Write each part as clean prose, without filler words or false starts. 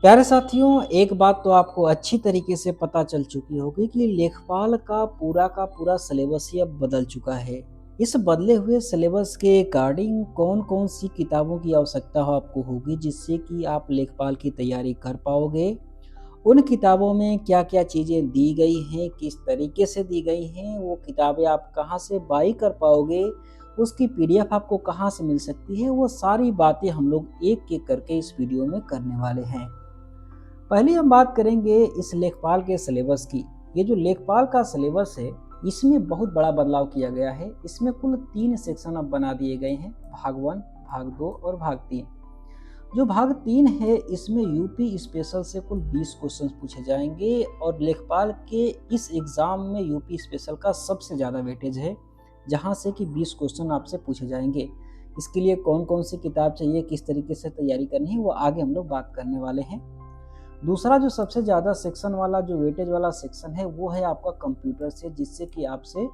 प्यारे साथियों, एक बात तो आपको अच्छी तरीके से पता चल चुकी होगी कि लेखपाल का पूरा सिलेबस ही अब बदल चुका है। इस बदले हुए सिलेबस के अकॉर्डिंग कौन-कौन सी किताबों की आवश्यकता हो आपको होगी जिससे कि आप लेखपाल की तैयारी कर पाओगे। उन किताबों में क्या-क्या चीज़ें दी गई हैं, किस तरीके से दी गई हैं, वो किताबें आप कहाँ से बाय कर पाओगे, उसकी पीडीएफ आपको कहाँ से मिल सकती है, वो सारी बातें हम लोग एक-एक करके इस वीडियो में करने वाले हैं। पहले हम बात करेंगे इस लेखपाल के सिलेबस की। ये जो लेखपाल का सिलेबस है, इसमें बहुत बड़ा बदलाव किया गया है। इसमें कुल 3 सेक्शन अब बना दिए गए हैं, भाग 1, भाग 2 और भाग 3। जो भाग 3 है, इसमें यूपी स्पेशल से कुल 20 क्वेश्चन पूछे जाएंगे और लेखपाल के इस एग्ज़ाम में यूपी स्पेशल का सबसे ज़्यादा वेटेज है, जहाँ से कि 20 क्वेश्चन आपसे पूछे जाएंगे। इसके लिए कौन-कौन सी किताब चाहिए, किस तरीके से तैयारी करनी है, वो आगे हम लोग बात करने वाले हैं। दूसरा जो सबसे ज़्यादा सेक्शन वाला जो वेटेज वाला सेक्शन है वो है आपका कंप्यूटर से, जिससे कि आपसे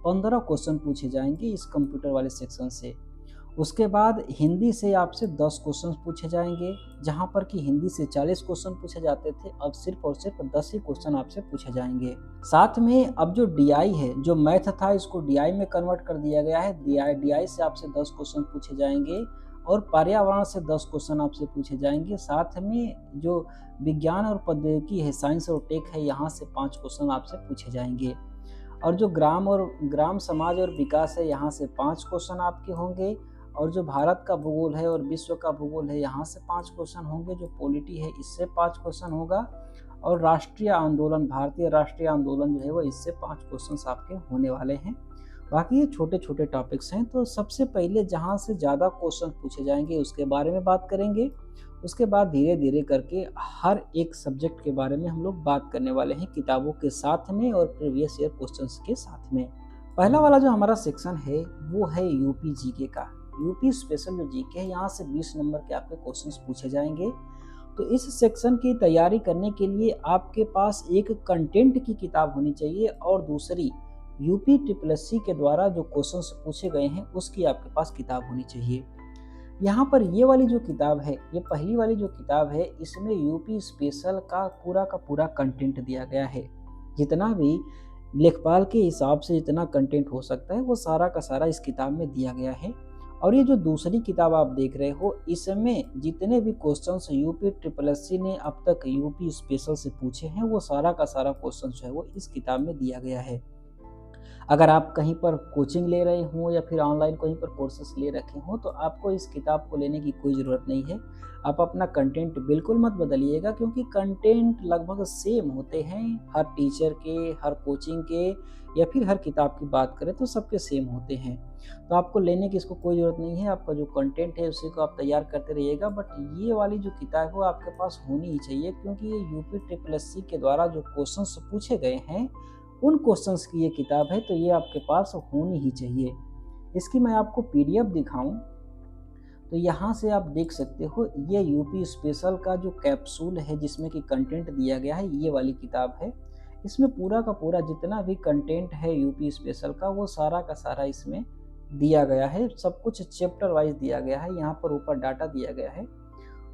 15 क्वेश्चन पूछे जाएंगे इस कंप्यूटर वाले सेक्शन से। उसके बाद हिंदी से आपसे 10 क्वेश्चन पूछे जाएंगे, जहां पर कि हिंदी से 40 क्वेश्चन पूछे जाते थे, अब सिर्फ और सिर्फ 10 ही क्वेश्चन आपसे पूछे जाएंगे। साथ में अब जो डीआई है, जो मैथ था इसको डीआई में कन्वर्ट कर दिया गया है। डीआई डीआई से आपसे 10 क्वेश्चन पूछे जाएंगे और पर्यावरण से 10 क्वेश्चन आपसे पूछे जाएंगे। साथ में जो विज्ञान और प्रौद्योगिकी है, साइंस और टेक है, यहाँ से 5 क्वेश्चन आपसे पूछे जाएंगे। और जो ग्राम समाज और विकास है, यहाँ से 5 क्वेश्चन आपके होंगे। और जो भारत का भूगोल है और विश्व का भूगोल है, यहाँ से 5 क्वेश्चन होंगे। जो पॉलिटी है, इससे 5 क्वेश्चन होगा। और राष्ट्रीय आंदोलन, भारतीय राष्ट्रीय आंदोलन जो है वो इससे 5 क्वेश्चंस आपके होने वाले हैं। बाकी ये छोटे-छोटे टॉपिक्स हैं। तो सबसे पहले जहाँ से ज़्यादा क्वेश्चन पूछे जाएँगे उसके बारे में बात करेंगे। उसके बाद धीरे-धीरे करके हर एक सब्जेक्ट के बारे में हम लोग बात करने वाले हैं, किताबों के साथ में और प्रीवियस ईयर क्वेश्चंस के साथ में। पहला वाला जो हमारा सेक्शन है वो है यूपी जीके का। यूपी स्पेशल जो जीके है, यहाँ से 20 नंबर के आपके क्वेश्चंस पूछे जाएँगे। तो इस सेक्शन की तैयारी करने के लिए आपके पास एक कंटेंट की किताब होनी चाहिए और दूसरी यूपी ट्रिपल एस सी के द्वारा जो क्वेश्चंस पूछे गए हैं उसकी आपके पास किताब होनी चाहिए। यहाँ पर ये वाली जो किताब है, ये पहली वाली जो किताब है, इसमें यूपी स्पेशल का पूरा कंटेंट दिया गया है। जितना भी लेखपाल के हिसाब से जितना कंटेंट हो सकता है वो सारा का सारा इस किताब में दिया गया है। और ये जो दूसरी किताब आप देख रहे हो, इसमें जितने भी questions UP triple S C ने अब तक यूपी स्पेशल से पूछे हैं वो सारा का सारा क्वेश्चन जो है वो इस किताब में दिया गया है। अगर आप कहीं पर कोचिंग ले रहे हो या फिर ऑनलाइन कहीं पर कोर्सेस ले रखे हो, तो आपको इस किताब को लेने की कोई ज़रूरत नहीं है। आप अपना कंटेंट बिल्कुल मत बदलिएगा, क्योंकि कंटेंट लगभग सेम होते हैं हर टीचर के, हर कोचिंग के, या फिर हर किताब की बात करें तो सबके सेम होते हैं। तो आपको लेने की इसको कोई ज़रूरत नहीं है। आपका जो कंटेंट है उसी को आप तैयार करते रहिएगा। बट ये वाली जो किताब है वो आपके पास होनी ही चाहिए, क्योंकि ये यूपी ट्रिपल एस सी के द्वारा जो क्वेश्चंस पूछे गए हैं उन क्वेश्चंस की ये किताब है, तो ये आपके पास होनी ही चाहिए। इसकी मैं आपको पीडीएफ दिखाऊं तो यहाँ से आप देख सकते हो, ये यूपी स्पेशल का जो कैप्सूल है जिसमें कि कंटेंट दिया गया है, ये वाली किताब है। इसमें पूरा का पूरा जितना भी कंटेंट है यूपी स्पेशल का वो सारा का सारा इसमें दिया गया है। सब कुछ चैप्टर वाइज दिया गया है, यहाँ पर ऊपर डाटा दिया गया है।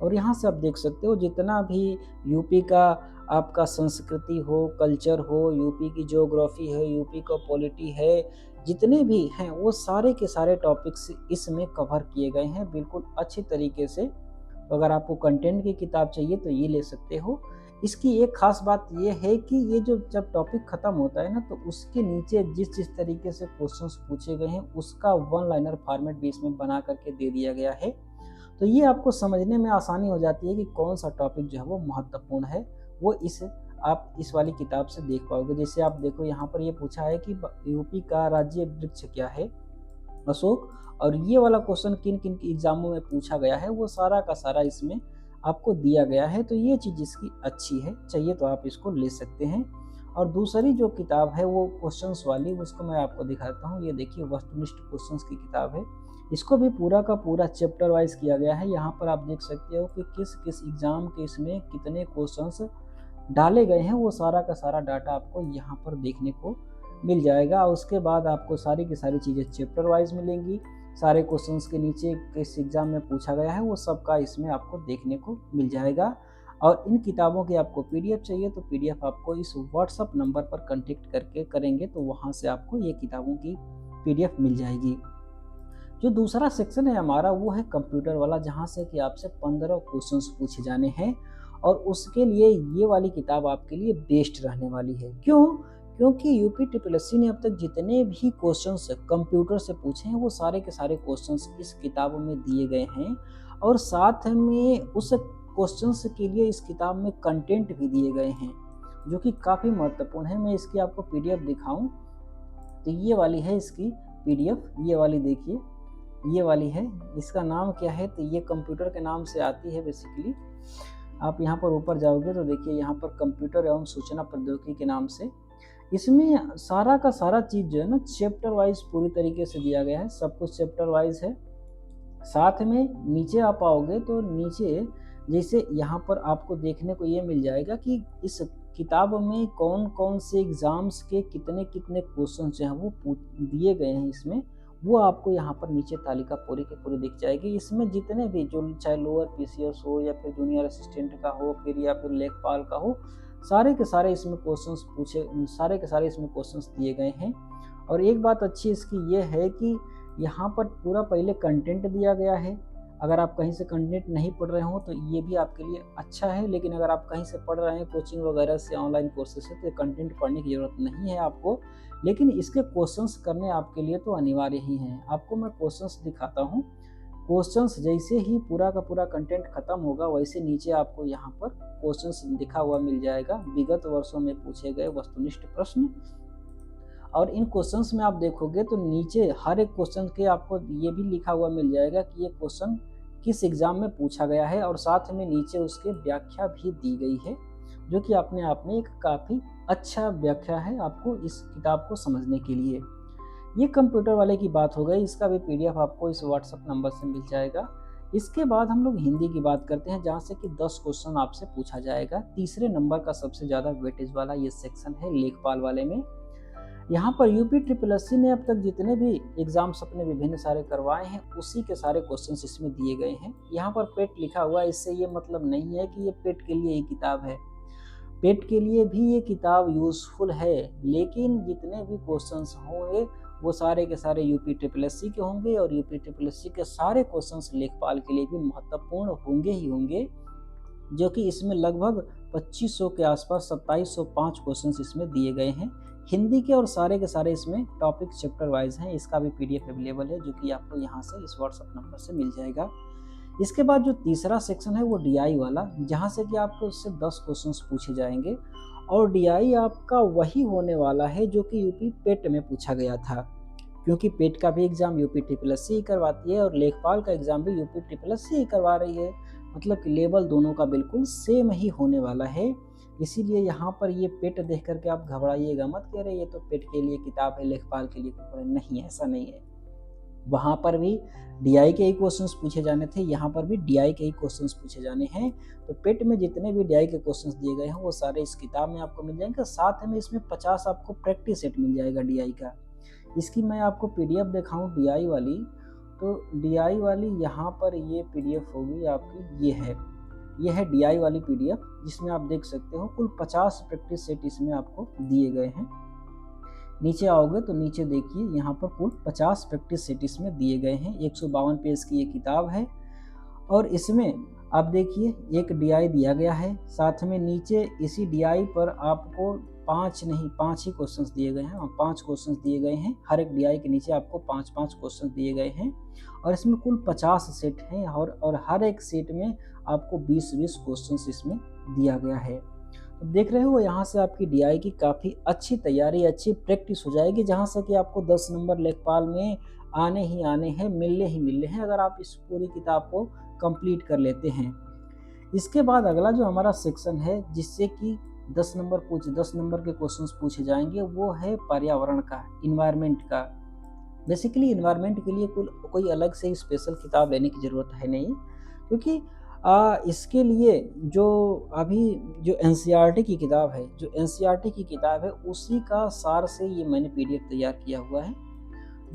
और यहाँ से आप देख सकते हो जितना भी यूपी का आपका संस्कृति हो, कल्चर हो, यूपी की ज्योग्राफी है, यूपी का पॉलिटी है, जितने भी हैं वो सारे के सारे टॉपिक्स इसमें कवर किए गए हैं बिल्कुल अच्छी तरीके से। तो अगर आपको कंटेंट की किताब चाहिए तो ये ले सकते हो। इसकी एक खास बात ये है कि ये जो जब टॉपिक खत्म होता है ना, तो उसके नीचे जिस जिस तरीके से क्वेश्चंस पूछे गए हैं उसका वन लाइनर फॉर्मेट भी इसमें बना करके दे दिया गया है। तो ये आपको समझने में आसानी हो जाती है कि कौन सा टॉपिक जो है वो महत्वपूर्ण है, वो आप इस वाली किताब से देख पाओगे। जैसे आप देखो, यहाँ पर ये पूछा है कि यूपी का राज्य वृक्ष क्या है? अशोक। और ये वाला क्वेश्चन किन किन एग्जामों में पूछा गया है वो सारा का सारा इसमें आपको दिया गया है। तो ये चीज़ इसकी अच्छी है, चाहिए तो आप इसको ले सकते हैं। और दूसरी जो किताब है वो क्वेश्चंस वाली, उसको मैं आपको दिखाता हूँ। ये देखिए, वस्तुनिष्ठ क्वेश्चंस की किताब है। इसको भी पूरा का पूरा चैप्टर वाइज किया गया है। यहाँ पर आप देख सकते हो कि किस किस एग्जाम के इसमें कितने क्वेश्चंस डाले गए हैं, वो सारा का सारा डाटा आपको यहाँ पर देखने को मिल जाएगा। उसके बाद आपको सारी की सारी चीज़ें चैप्टर वाइज मिलेंगी। सारे क्वेश्चंस के नीचे किस एग्जाम में पूछा गया है वो सबका इसमें आपको देखने को मिल जाएगा। और इन किताबों की आपको पीडीएफ चाहिए तो पीडीएफ आपको इस व्हाट्सएप नंबर पर कांटेक्ट करके करेंगे तो वहाँ से आपको ये किताबों की पीडीएफ मिल जाएगी। जो दूसरा सेक्शन है हमारा वो है कंप्यूटर वाला, जहाँ से कि आपसे 15 क्वेश्चंस पूछे जाने हैं और उसके लिए ये वाली किताब आपके लिए बेस्ट रहने वाली है। क्यों? क्योंकि यूपी ट्रिपल ने अब तक जितने भी क्वेश्चंस कंप्यूटर से पूछे हैं वो सारे के सारे क्वेश्चंस इस किताब में दिए गए हैं और साथ में उस क्वेश्चंस के लिए इस किताब में कंटेंट भी दिए गए हैं जो कि काफ़ी महत्वपूर्ण है। मैं इसकी आपको पीडीएफ दिखाऊं तो ये वाली है इसकी पीडीएफ, ये वाली देखिए, ये वाली है। इसका नाम क्या है तो ये कंप्यूटर के नाम से आती है बेसिकली। आप यहाँ पर ऊपर जाओगे तो देखिए यहाँ पर कंप्यूटर एवं सूचना प्रौद्योगिकी के नाम से इसमें सारा का सारा चीज़ जो है ना चैप्टर वाइज पूरी तरीके से दिया गया है, सब कुछ चैप्टर वाइज है। साथ में नीचे आप आओगे तो नीचे जैसे यहाँ पर आपको देखने को ये मिल जाएगा कि इस किताब में कौन कौन से एग्ज़ाम्स के कितने कितने क्वेश्चन जो हैं वो दिए गए हैं इसमें, वो आपको यहाँ पर नीचे तालिका पूरी की पूरी दिख जाएगी। इसमें जितने भी जो चाहे लोअर पीसीएस हो या फिर जूनियर असिस्टेंट का हो फिर या फिर लेखपाल का हो, सारे के सारे इसमें क्वेश्चंस पूछे, सारे के सारे इसमें क्वेश्चंस दिए गए हैं। और एक बात अच्छी इसकी ये है कि यहाँ पर पूरा पहले कंटेंट दिया गया है। अगर आप कहीं से कंटेंट नहीं पढ़ रहे हो तो ये भी आपके लिए अच्छा है, लेकिन अगर आप कहीं से पढ़ रहे हैं कोचिंग वगैरह से, ऑनलाइन कोर्सेज से, तो कंटेंट पढ़ने की ज़रूरत नहीं है आपको, लेकिन इसके क्वेश्चंस करने आपके लिए तो अनिवार्य ही हैं। आपको मैं क्वेश्चंस दिखाता हूँ। क्वेश्चंस जैसे ही पूरा का पूरा कंटेंट खत्म होगा वैसे नीचे आपको यहाँ पर क्वेश्चंस लिखा हुआ मिल जाएगा, विगत वर्षों में पूछे गए वस्तुनिष्ठ प्रश्न। और इन क्वेश्चंस में आप देखोगे तो नीचे हर एक क्वेश्चन के आपको ये भी लिखा हुआ मिल जाएगा कि ये क्वेश्चन किस एग्जाम में पूछा गया है और साथ में नीचे उसके व्याख्या भी दी गई है, जो कि अपने आप में एक काफ़ी अच्छा व्याख्या है आपको इस किताब को समझने के लिए। ये कंप्यूटर वाले की बात हो गई, इसका भी पीडीएफ आपको इस व्हाट्सएप नंबर से मिल जाएगा। इसके बाद हम लोग हिंदी की बात करते हैं, जहाँ से कि 10 क्वेश्चन आपसे पूछा जाएगा। तीसरे नंबर का सबसे ज़्यादा वेटेज वाला ये सेक्शन है लेखपाल वाले में। यहाँ पर यूपी ट्रिपल ने अब तक जितने भी एग्जाम्स अपने विभिन्न सारे करवाए हैं उसी के सारे क्वेश्चंस इसमें दिए गए हैं। यहाँ पर पेट लिखा हुआ है, इससे ये मतलब नहीं है कि ये पेट के लिए ये किताब है। पेट के लिए भी ये किताब यूजफुल है, लेकिन जितने भी क्वेश्चंस होंगे वो सारे के सारे यूपी ट्रिपल के होंगे और यूपी ट्रिपल के सारे क्वेश्चंस लेखपाल के लिए भी महत्वपूर्ण होंगे ही होंगे, जो कि इसमें लगभग 2500 के आसपास 2705 क्वेश्चंस इसमें दिए गए हैं हिंदी के, और सारे के सारे इसमें टॉपिक चैप्टर वाइज हैं। इसका भी पीडीएफ अवेलेबल है जो कि आपको यहाँ से इस व्हाट्सएप नंबर से मिल जाएगा। इसके बाद जो तीसरा सेक्शन है वो डीआई वाला, जहाँ से कि आपको उससे 10 क्वेश्चंस पूछे जाएंगे और डीआई आपका वही होने वाला है जो कि यूपी पेट में पूछा गया था, क्योंकि पेट का भी एग्जाम यूपी ट्रिपल ही करवाती है और लेखपाल का एग्जाम भी यूपी ट्रिपल ही करवा रही है, मतलब कि लेवल दोनों का बिल्कुल सेम ही होने वाला है। इसीलिए यहाँ पर ये पेट देख करके आप घबराइएगा मत, कह रहे ये तो पेट के लिए किताब है लेखपाल के लिए नहीं, ऐसा नहीं है। वहाँ पर भी डीआई के ही क्वेश्चंस पूछे जाने थे, यहाँ पर भी डीआई के ही क्वेश्चंस पूछे जाने हैं। तो पेट में जितने भी डीआई के क्वेश्चंस दिए गए हैं वो सारे इस किताब में आपको मिल जाएंगे। साथ में इसमें 50 आपको प्रैक्टिस सेट मिल जाएगा डीआई का। इसकी मैं आपको पीडीएफ दिखाऊं डीआई वाली, तो डीआई वाली यहाँ पर ये पीडीएफ होगी आपकी, ये है डीआई वाली पीडीएफ, जिसमें आप देख सकते हो कुल 50 प्रैक्टिस सेट इसमें आपको दिए गए हैं। नीचे आओगे तो नीचे देखिए यहाँ पर कुल 50 प्रैक्टिस सेट इसमें दिए गए हैं। 152 पेज की ये किताब है और इसमें आप देखिए एक डीआई दिया गया है, साथ में नीचे इसी डीआई पर आपको 5 ही क्वेश्चंस दिए गए हैं और 5 क्वेश्चंस दिए गए हैं। हर एक डीआई के नीचे आपको 5 क्वेश्चंस दिए गए हैं और इसमें कुल 50 सेट हैं और हर एक सेट में आपको 20 क्वेश्चंस इसमें दिया गया है। तो देख रहे हो यहाँ से आपकी डीआई की काफ़ी अच्छी तैयारी, अच्छी प्रैक्टिस हो जाएगी, जहाँ से कि आपको 10 नंबर लेखपाल में आने ही आने हैं, मिलने ही मिलने हैं, अगर आप इस पूरी किताब को कंप्लीट कर लेते हैं। इसके बाद अगला जो हमारा सेक्शन है जिससे कि 10 नंबर के क्वेश्चंस पूछे जाएंगे वो है पर्यावरण का, इन्वायरमेंट का। बेसिकली इन्वायरमेंट के लिए कोई अलग से स्पेशल किताब लेने की ज़रूरत है नहीं, क्योंकि इसके लिए जो अभी जो एनसीईआरटी की किताब है उसी का सार से ये मैंने पीडीएफ तैयार किया हुआ है,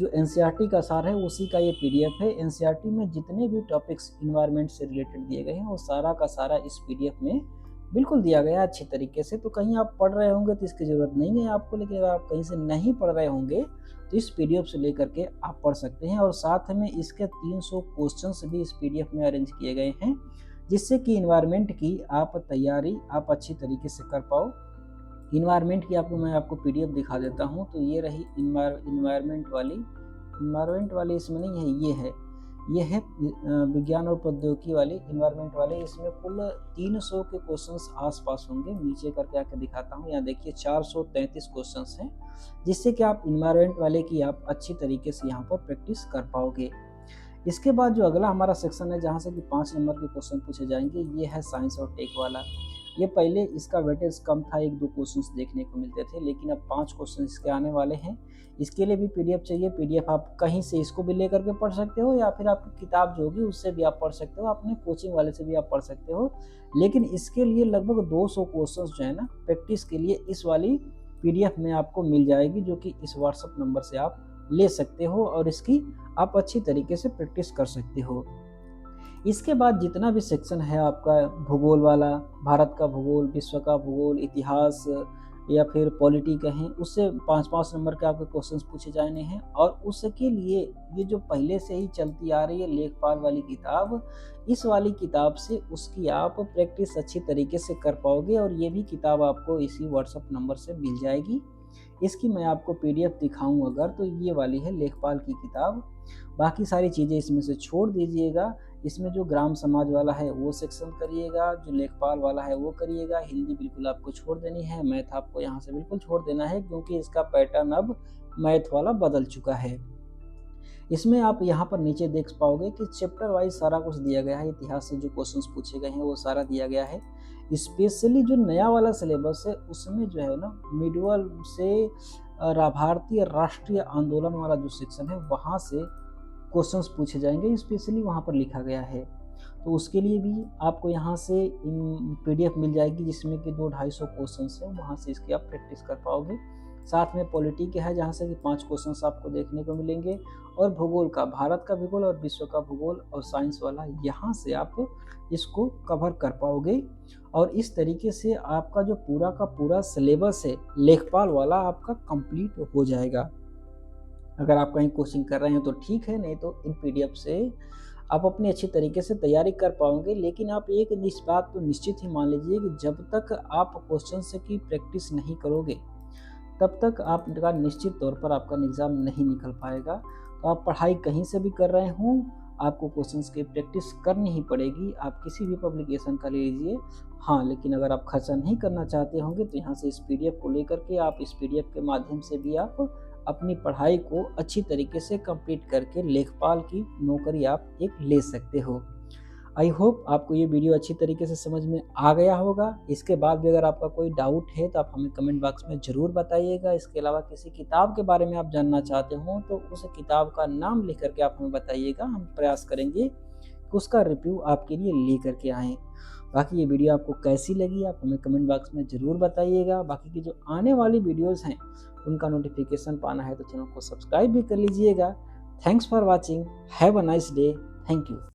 जो एनसीईआरटी का सार है उसी का ये पीडीएफ है। एनसीईआरटी में जितने भी टॉपिक्स इन्वायरमेंट से रिलेटेड दिए गए हैं वो सारा का सारा इस पीडीएफ में बिल्कुल दिया गया है अच्छी तरीके से। तो कहीं आप पढ़ रहे होंगे तो इसकी ज़रूरत नहीं है आपको, लेकिन अगर आप कहीं से नहीं पढ़ रहे होंगे तो इस पीडीएफ से लेकर के आप पढ़ सकते हैं। और साथ में इसके 300 क्वेश्चंस भी इस पीडीएफ में अरेंज किए गए हैं, जिससे कि इन्वायरमेंट की आप तैयारी आप अच्छी तरीके से कर पाओ। इन्वायरमेंट की मैं आपको पीडीएफ दिखा देता हूँ। तो ये रही इन्वायरमेंट वाली इसमें नहीं है, ये है विज्ञान और प्रौद्योगिकी वाली इन्वायरमेंट वाले। इसमें कुल 300 के क्वेश्चंस आसपास होंगे। नीचे करके आके दिखाता हूँ, यहाँ देखिए 433 क्वेश्चंस हैं, जिससे कि आप इन्वायरमेंट वाले की आप अच्छी तरीके से यहाँ पर प्रैक्टिस कर पाओगे। इसके बाद जो अगला हमारा सेक्शन है जहाँ से कि 5 नंबर के क्वेश्चन पूछे जाएंगे, ये है साइंस और टेक वाला। ये पहले इसका वेटेज कम था, 1-2 क्वेश्चंस देखने को मिलते थे, लेकिन अब 5 क्वेश्चन इसके आने वाले हैं। इसके लिए भी पीडीएफ चाहिए। पीडीएफ आप कहीं से इसको भी लेकर के पढ़ सकते हो, या फिर आपकी किताब जो होगी उससे भी आप पढ़ सकते हो, अपने कोचिंग वाले से भी आप पढ़ सकते हो। लेकिन इसके लिए लगभग 200 क्वेश्चन जो है ना प्रैक्टिस के लिए इस वाली पीडीएफ में आपको मिल जाएगी, जो कि इस व्हाट्सएप नंबर से आप ले सकते हो और इसकी आप अच्छी तरीके से प्रैक्टिस कर सकते हो। इसके बाद जितना भी सेक्शन है आपका भूगोल वाला, भारत का भूगोल, विश्व का भूगोल, इतिहास या फिर पॉलिटी कहें, उससे 5-5 नंबर के आपके क्वेश्चंस पूछे जाने हैं। और उसके लिए ये जो पहले से ही चलती आ रही है लेखपाल वाली किताब, इस वाली किताब से उसकी आप प्रैक्टिस अच्छी तरीके से कर पाओगे। और ये भी किताब आपको इसी व्हाट्सएप नंबर से मिल जाएगी। इसकी मैं आपको पीडीएफ दिखाऊं अगर, तो ये वाली है लेखपाल की किताब। बाकी सारी चीज़ें इसमें से छोड़ दीजिएगा। इसमें जो ग्राम समाज वाला है वो सेक्शन करिएगा, जो लेखपाल वाला है वो करिएगा। हिंदी बिल्कुल आपको छोड़ देनी है, मैथ आपको यहाँ से बिल्कुल छोड़ देना है, क्योंकि इसका पैटर्न अब मैथ वाला बदल चुका है। इसमें आप यहाँ पर नीचे देख पाओगे कि चैप्टर वाइज सारा कुछ दिया गया है। इतिहास से जो क्वेश्चंस पूछे गए हैं वो सारा दिया गया है। स्पेशली जो नया वाला सिलेबस है उसमें जो है ना मिडवल से भारतीय राष्ट्रीय आंदोलन वाला जो सेक्शन है वहाँ से क्वेश्चंस पूछे जाएंगे, स्पेशली वहाँ पर लिखा गया है। तो उसके लिए भी आपको यहाँ से पीडीएफ मिल जाएगी, जिसमें कि 200-250 क्वेश्चंस है, वहाँ से इसकी आप प्रैक्टिस कर पाओगे। साथ में पॉलिटी के है जहाँ से कि 5 क्वेश्चंस आपको देखने को मिलेंगे, और भूगोल का, भारत का भूगोल और विश्व का भूगोल और साइंस वाला, यहाँ से आप इसको कवर कर पाओगे। और इस तरीके से आपका जो पूरा का पूरा सिलेबस है लेखपाल वाला आपका कंप्लीट हो जाएगा। अगर आप कहीं कोचिंग कर रहे हैं तो ठीक है, नहीं तो इन पीडीएफ से आप अपनी अच्छी तरीके से तैयारी कर पाओगे। लेकिन आप एक बात तो निश्चित ही मान लीजिए कि जब तक आप क्वेश्चन से की प्रैक्टिस नहीं करोगे तब तक आपका निश्चित तौर पर आपका एग्ज़ाम नहीं निकल पाएगा। तो आप पढ़ाई कहीं से भी कर रहे हों, आपको क्वेश्चंस की प्रैक्टिस करनी ही पड़ेगी। आप किसी भी पब्लिकेशन का ले लीजिए। हाँ, लेकिन अगर आप खर्चा नहीं करना चाहते होंगे तो यहाँ से इस पीडीएफ को लेकर के आप इस पीडीएफ के माध्यम से भी आप अपनी पढ़ाई को अच्छी तरीके से कंप्लीट करके लेखपाल की नौकरी आप एक ले सकते हो। आई होप आपको ये वीडियो अच्छी तरीके से समझ में आ गया होगा। इसके बाद भी अगर आपका कोई डाउट है तो आप हमें कमेंट बॉक्स में ज़रूर बताइएगा। इसके अलावा किसी किताब के बारे में आप जानना चाहते हो तो उस किताब का नाम लिख करके आप हमें बताइएगा। हम प्रयास करेंगे कि उसका रिव्यू आपके लिए ले करके आएँ। बाकी ये वीडियो आपको कैसी लगी आप हमें कमेंट बॉक्स में ज़रूर बताइएगा। बाकी की जो आने वाली वीडियोज़ हैं उनका नोटिफिकेशन पाना है तो चैनल को सब्सक्राइब भी कर लीजिएगा। Thanks for watching, have a nice day, thank you.